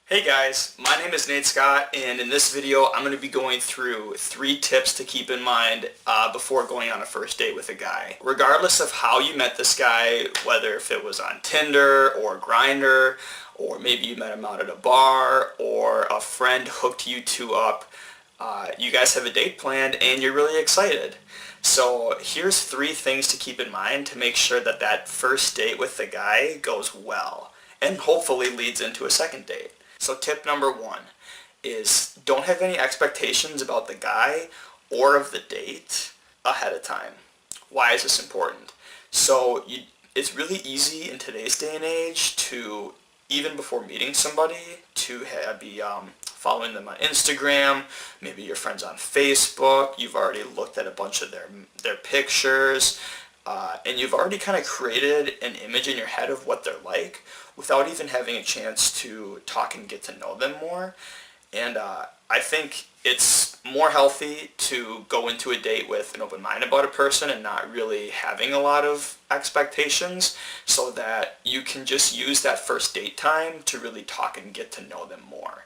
Hey guys, my name is Nate Scott, and in this video I'm going to be going through 3 tips to keep in mind before going on a first date with a guy. Regardless of how you met this guy, whether if it was on Tinder or Grindr, or maybe you met him out at a bar, or a friend hooked you two up, you guys have a date planned and you're really excited. So here's 3 things to keep in mind to make sure that that first date with the guy goes well, and hopefully leads into a second date. So tip number 1 is don't have any expectations about the guy or of the date ahead of time. Why is this important? It's really easy in today's day and age to, even before meeting somebody, to be following them on Instagram, maybe your friends on Facebook, you've already looked at a bunch of their pictures, and you've already kind of created an image in your head of what they're like without even having a chance to talk and get to know them more. And I think it's more healthy to go into a date with an open mind about a person and not really having a lot of expectations, so that you can just use that first date time to really talk and get to know them more.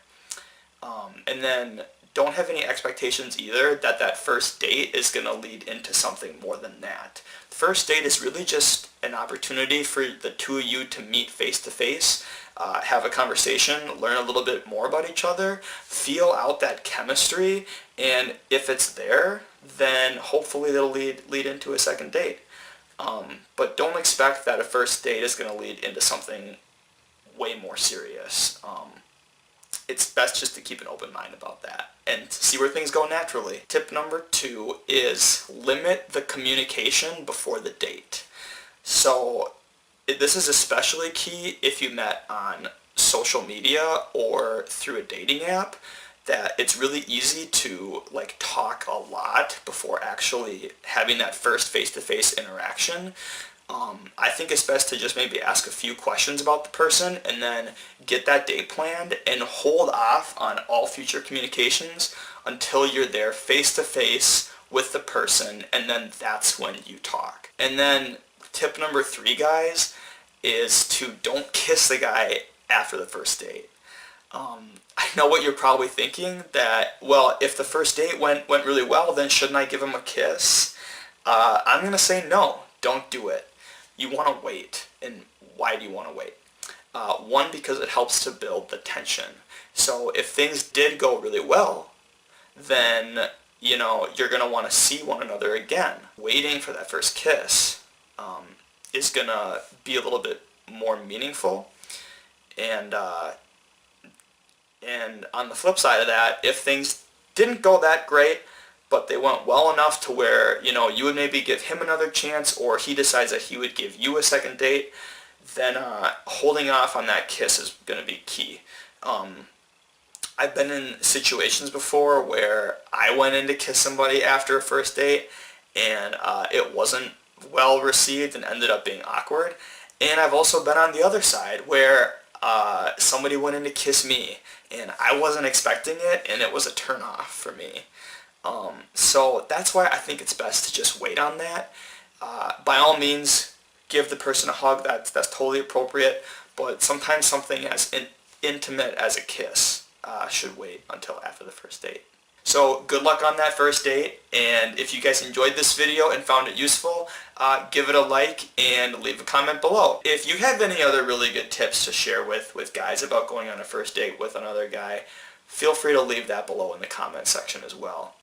And then don't have any expectations either that that first date is going to lead into something more than that. First date is really just an opportunity for the two of you to meet face to face, have a conversation, learn a little bit more about each other, feel out that chemistry, and if it's there, then hopefully it'll lead into a second date. But don't expect that a first date is going to lead into something way more serious. It's best just to keep an open mind about that and see where things go naturally. Tip number 2 is limit the communication before the date. So this is especially key if you met on social media or through a dating app, that it's really easy to talk a lot before actually having that first face-to-face interaction. I think it's best to just maybe ask a few questions about the person and then get that date planned and hold off on all future communications until you're there face to face with the person, and then that's when you talk. And then tip number 3, guys, is to don't kiss the guy after the first date. I know what you're probably thinking, that, well, if the first date went really well, then shouldn't I give him a kiss? I'm going to say no, don't do it. You want to wait. And why do you want to wait? 1, because it helps to build the tension. So if things did go really well, then you're going to want to see one another again. Waiting for that first kiss is going to be a little bit more meaningful. And on the flip side of that, if things didn't go that great, but they went well enough to where, you would maybe give him another chance, or he decides that he would give you a second date, then holding off on that kiss is going to be key. I've been in situations before where I went in to kiss somebody after a first date, and it wasn't well received and ended up being awkward. And I've also been on the other side where somebody went in to kiss me, and I wasn't expecting it, and it was a turn-off for me. So that's why I think it's best to just wait on that. By all means, give the person a hug. That's totally appropriate. But sometimes something as intimate as a kiss should wait until after the first date. So good luck on that first date. And if you guys enjoyed this video and found it useful, give it a like and leave a comment below. If you have any other really good tips to share with guys about going on a first date with another guy, feel free to leave that below in the comment section as well.